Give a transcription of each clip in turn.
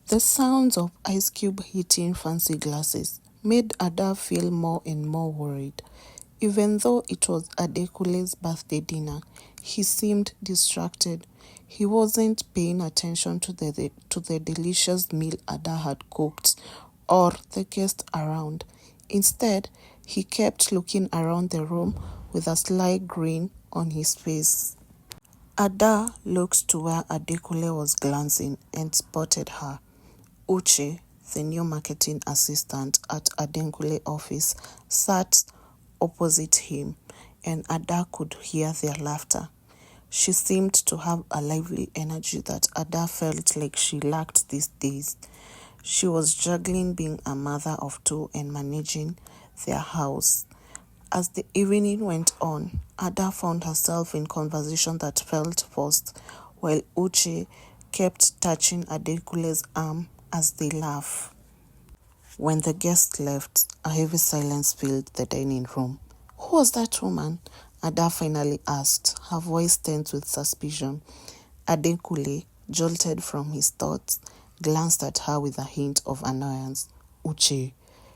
The sounds of Ice Cube hitting fancy glasses made Ada feel more and more worried. Even though it was Adekule's birthday dinner, he seemed distracted. He wasn't paying attention to the delicious meal Ada had cooked or the guests around. Instead, he kept looking around the room with a sly grin on his face. Ada looked to where Adekule was glancing and spotted her. Uche, the new marketing assistant at Adenkule office, sat opposite him, and Ada could hear their laughter. She seemed to have a lively energy that Ada felt like she lacked these days. She was juggling being a mother of two and managing their house. As the evening went on, Ada found herself in conversation that felt forced, while Uche kept touching Adekule's arm as they laughed. When the guests left, a heavy silence filled the dining room. "Who was that woman?" Ada finally asked, her voice tense with suspicion. Adekule, jolted from his thoughts, glanced at her with a hint of annoyance. "Uche,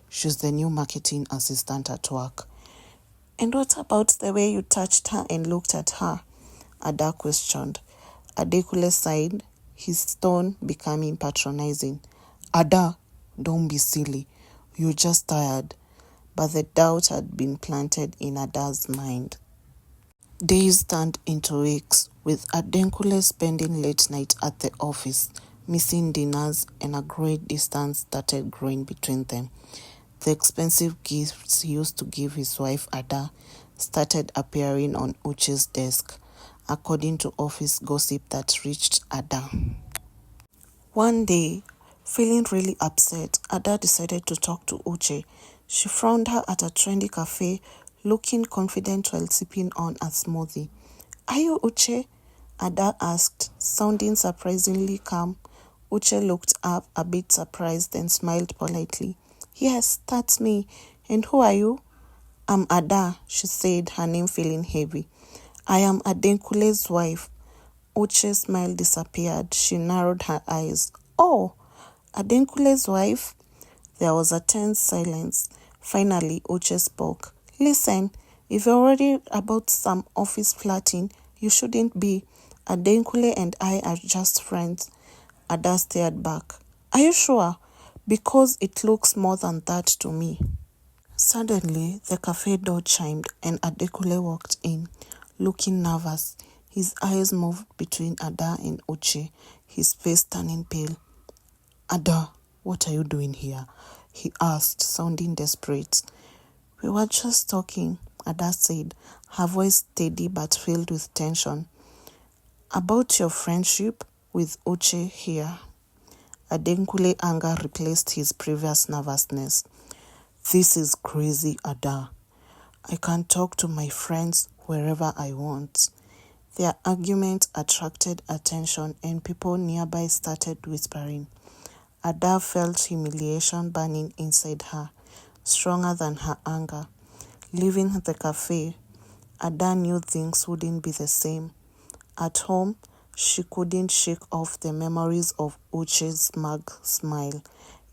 she's the new marketing assistant at work." "And what about the way you touched her and looked at her?" Ada questioned. Adekule sighed, his tone becoming patronizing. "Ada, don't be silly. You're just tired." But the doubt had been planted in Ada's mind. Days turned into weeks, with Adenkule spending late night at the office, missing dinners, and a great distance started growing between them. The expensive gifts he used to give his wife Ada started appearing on Uche's desk, according to office gossip that reached Ada. One day, feeling really upset, Ada decided to talk to Uche. She found her at a trendy cafe, looking confident while sipping on a smoothie. "Are you Uche?" Ada asked, sounding surprisingly calm. Uche looked up, a bit surprised, and smiled politely. "Yes, that's me. And who are you?" "I'm Ada," she said, her name feeling heavy. "I am Adenkule's wife." Uche's smile disappeared. She narrowed her eyes. "Oh, Adenkule's wife?" There was a tense silence. Finally, Uche spoke. "Listen, if you're worried about some office flirting, you shouldn't be. Adenkule and I are just friends." Ada stared back. "Are you sure? Because it looks more than that to me." Suddenly, the cafe door chimed and Adekule walked in, looking nervous. His eyes moved between Ada and Uche, his face turning pale. "Ada, what are you doing here?" he asked, sounding desperate. "We were just talking," Ada said, her voice steady but filled with tension. "About your friendship with Uche here." Adenkule anger replaced his previous nervousness. "This is crazy, Ada. I can talk to my friends wherever I want." Their argument attracted attention and people nearby started whispering. Ada felt humiliation burning inside her, stronger than her anger. Leaving the cafe, Ada knew things wouldn't be the same. At home, she couldn't shake off the memories of Uche's smug smile.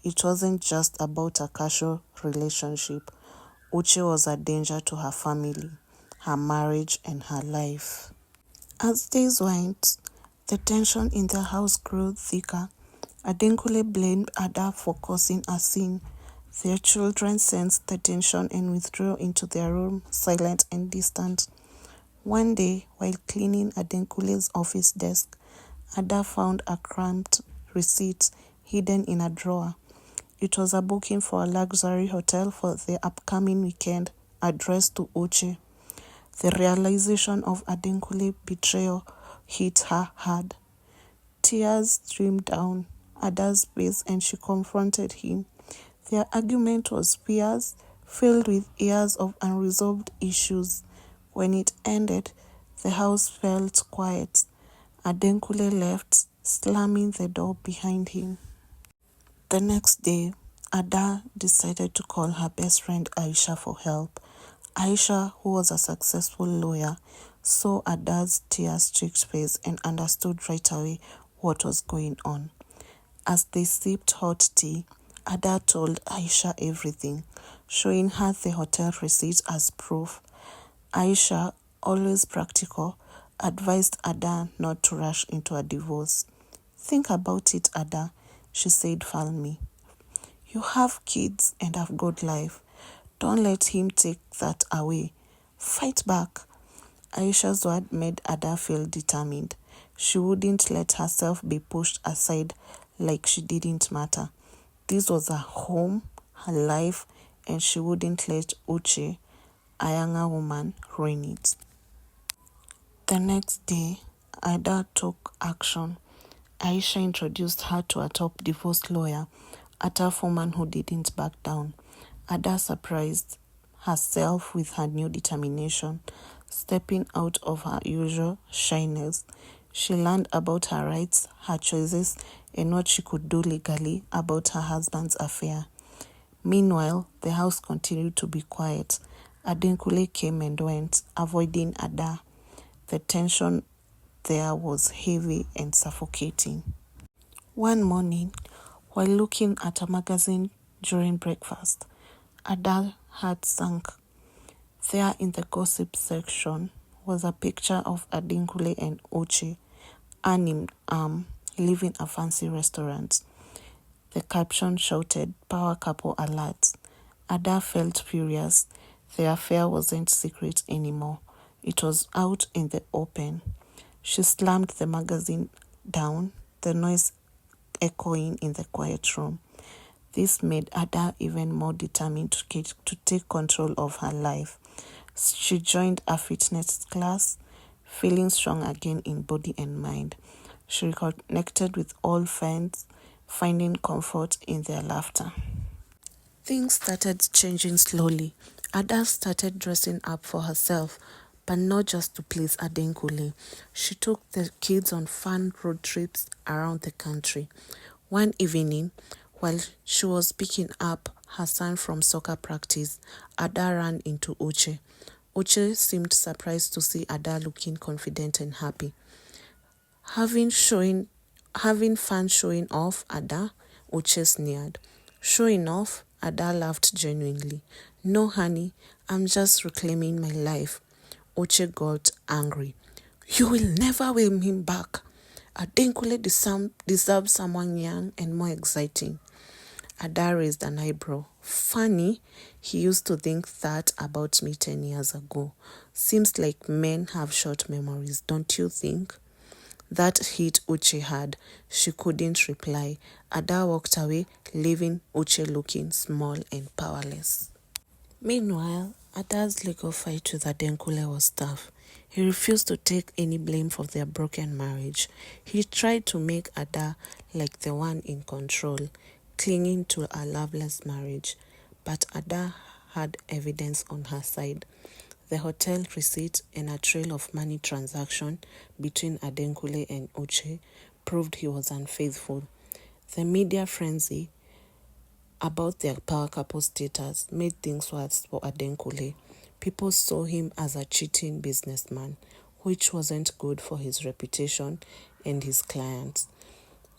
It wasn't just about a casual relationship. Uche was a danger to her family, her marriage, and her life. As days went, the tension in the house grew thicker. Adenkule blamed Ada for causing a scene. Their children sensed the tension and withdrew into their room, silent and distant. One day, while cleaning Adenkule's office desk, Ada found a cramped receipt hidden in a drawer. It was a booking for a luxury hotel for the upcoming weekend, addressed to Uche. The realization of Adenkule's betrayal hit her hard. Tears streamed down Ada's face and she confronted him. Their argument was fierce, filled with years of unresolved issues. When it ended, the house felt quiet. Adenkule left, slamming the door behind him. The next day, Ada decided to call her best friend Aisha for help. Aisha, who was a successful lawyer, saw Ada's tear-streaked face and understood right away what was going on. As they sipped hot tea, Ada told Aisha everything, showing her the hotel receipt as proof. Aisha, always practical, advised Ada not to rush into a divorce. "Think about it, Ada," she said firmly. "You have kids and have got life. Don't let him take that away. Fight back." Aisha's word made Ada feel determined. She wouldn't let herself be pushed aside like she didn't matter. This was her home, her life, and she wouldn't let Uche, a younger woman, ruin it. The next day, Ada took action. Aisha introduced her to a top divorce lawyer, a tough woman who didn't back down. Ada surprised herself with her new determination, stepping out of her usual shyness. She learned about her rights, her choices, and what she could do legally about her husband's affair. Meanwhile, the house continued to be quiet. Adenkule came and went, avoiding Ada. The tension there was heavy and suffocating. One morning, while looking at a magazine during breakfast, Ada's heart sank. There in the gossip section was a picture of Adenkule and Uche, leaving a fancy restaurant. The caption shouted, "Power couple alert." Ada felt furious. The affair wasn't secret anymore. It was out in the open. She slammed the magazine down, the noise echoing in the quiet room. This made Ada even more determined to take control of her life. She joined a fitness class, feeling strong again in body and mind. She reconnected with old friends, finding comfort in their laughter. Things started changing slowly. Ada started dressing up for herself, but not just to please Adenkule. She took the kids on fun road trips around the country. One evening, while she was picking up her son from soccer practice, Ada ran into Uche. Uche seemed surprised to see Ada looking confident and happy. Having fun showing off Ada, Uche sneered. "Showing off?" Ada laughed genuinely. "No, honey, I'm just reclaiming my life." Uche got angry. "You will never win him back. Adenkule deserves someone young and more exciting." Ada raised an eyebrow. "Funny, he used to think that about me 10 years ago. Seems like men have short memories, don't you think?" That hit Uche hard. She couldn't reply. Ada walked away, leaving Uche looking small and powerless. Meanwhile, Ada's legal fight with Adenkule was tough. He refused to take any blame for their broken marriage. He tried to make Ada like the one in control, clinging to a loveless marriage. But Ada had evidence on her side. The hotel receipt and a trail of money transaction between Adenkule and Uche proved he was unfaithful. The media frenzy about their power couple status made things worse for Adenkule. People saw him as a cheating businessman, which wasn't good for his reputation and his clients.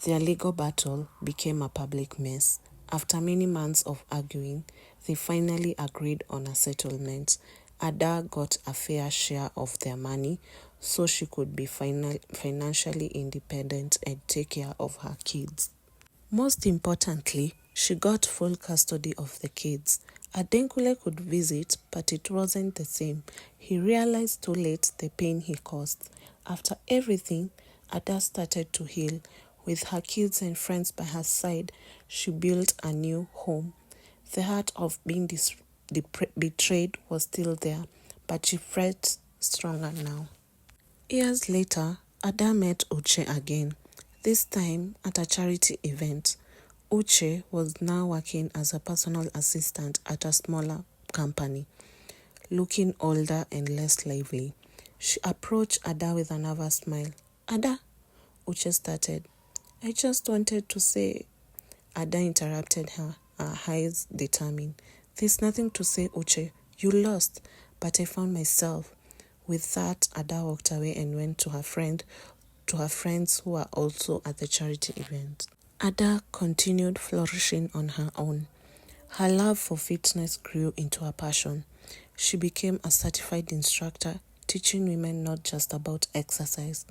Their legal battle became a public mess. After many months of arguing, they finally agreed on a settlement. Ada got a fair share of their money so she could be financially independent and take care of her kids. Most importantly, she got full custody of the kids. Adenkule could visit, but it wasn't the same. He realized too late the pain he caused. After everything, Ada started to heal. With her kids and friends by her side, she built a new home. The hurt of being betrayed was still there, but she felt stronger now. Years later, Ada met Uche again, this time at a charity event. Uche was now working as a personal assistant at a smaller company, looking older and less lively. She approached Ada with a nervous smile. "Ada," Uche started. "I just wanted to say..." Ada interrupted her eyes determined. "There's nothing to say, Uche. You lost, but I found myself." With that, Ada walked away and went to her friends who were also at the charity event. Ada continued flourishing on her own. Her love for fitness grew into a passion. She became a certified instructor, teaching women not just about exercise,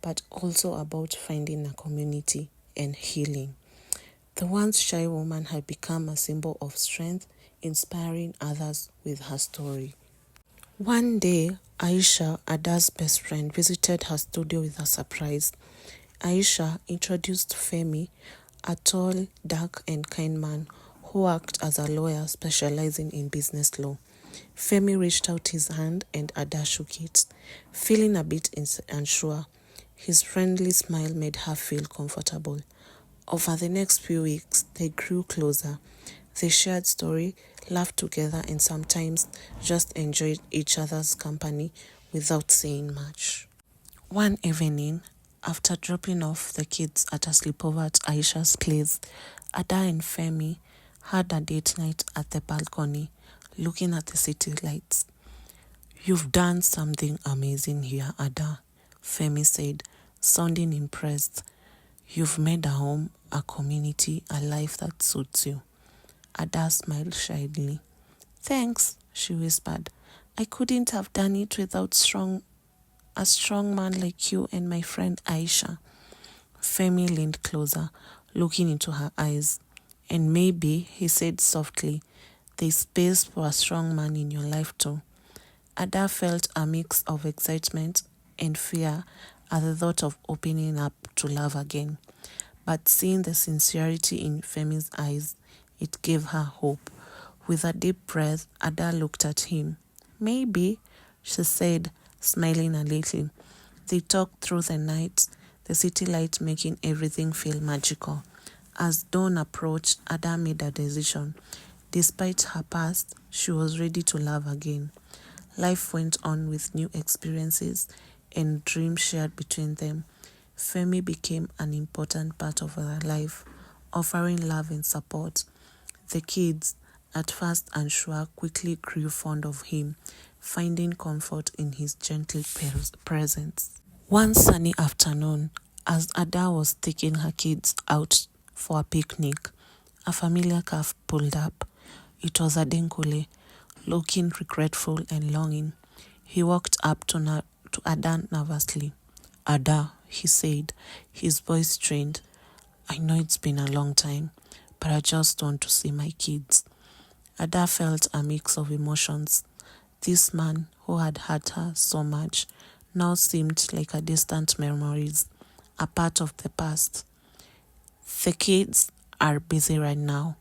but also about finding a community and healing. The once shy woman had become a symbol of strength, inspiring others with her story. One day, Aisha, Ada's best friend, visited her studio with a surprise. Aisha introduced Femi, a tall, dark, and kind man who worked as a lawyer specializing in business law. Femi reached out his hand and Ada shook it. Feeling a bit unsure, his friendly smile made her feel comfortable. Over the next few weeks, they grew closer. They shared stories, laughed together, and sometimes just enjoyed each other's company without saying much. One evening, after dropping off the kids at a sleepover at Aisha's place, Ada and Femi had a date night at the balcony, looking at the city lights. "You've done something amazing here, Ada," Femi said, sounding impressed. "You've made a home, a community, a life that suits you." Ada smiled shyly. "Thanks," she whispered. "I couldn't have done it without a strong man like you and my friend Aisha." Femi leaned closer, looking into her eyes. "And maybe," he said softly, "there's space for a strong man in your life too." Ada felt a mix of excitement and fear at the thought of opening up to love again. But seeing the sincerity in Femi's eyes, it gave her hope. With a deep breath, Ada looked at him. "Maybe," she said, smiling a little. They talked through the night, the city light making everything feel magical. As dawn approached, Ada made a decision. Despite her past, she was ready to love again. Life went on with new experiences and dreams shared between them. Femi became an important part of her life, offering love and support. The kids, at first unsure, quickly grew fond of him, finding comfort in his gentle presence. One sunny afternoon, as Ada was taking her kids out for a picnic, a familiar car pulled up. It was Adenkule, looking regretful and longing. He walked up to Ada nervously. "Ada," he said, his voice strained. "I know it's been a long time, but I just want to see my kids." Ada felt a mix of emotions. This man who had hurt her so much now seemed like a distant memory, a part of the past. "The kids are busy right now.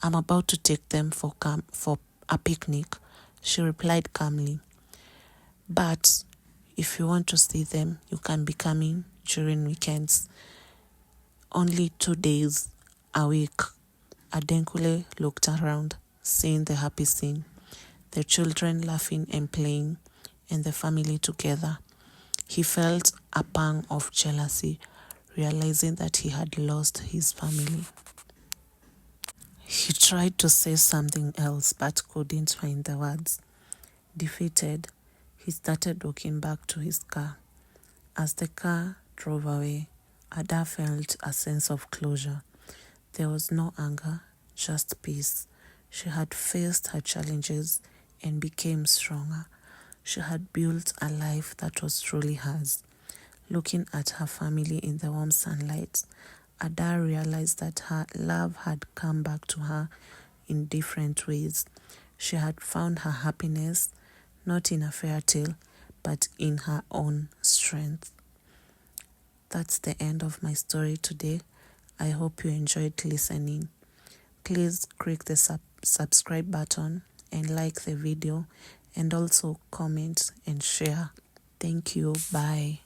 I'm about to take them for a picnic," she replied calmly. "But if you want to see them, you can be coming during weekends. Only 2 days a week." Adenkule looked around, seeing the happy scene, the children laughing and playing, and the family together. He felt a pang of jealousy, realizing that he had lost his family. He tried to say something else but couldn't find the words. Defeated, he started walking back to his car. As the car drove away, Ada felt a sense of closure. There was no anger, just peace. She had faced her challenges and became stronger. She had built a life that was truly hers. Looking at her family in the warm sunlight, Ada realized that her love had come back to her in different ways. She had found her happiness, not in a fairy tale, but in her own strength. That's the end of my story today. I hope you enjoyed listening. Please click the subscribe button and like the video, and also comment and share. Thank you. Bye.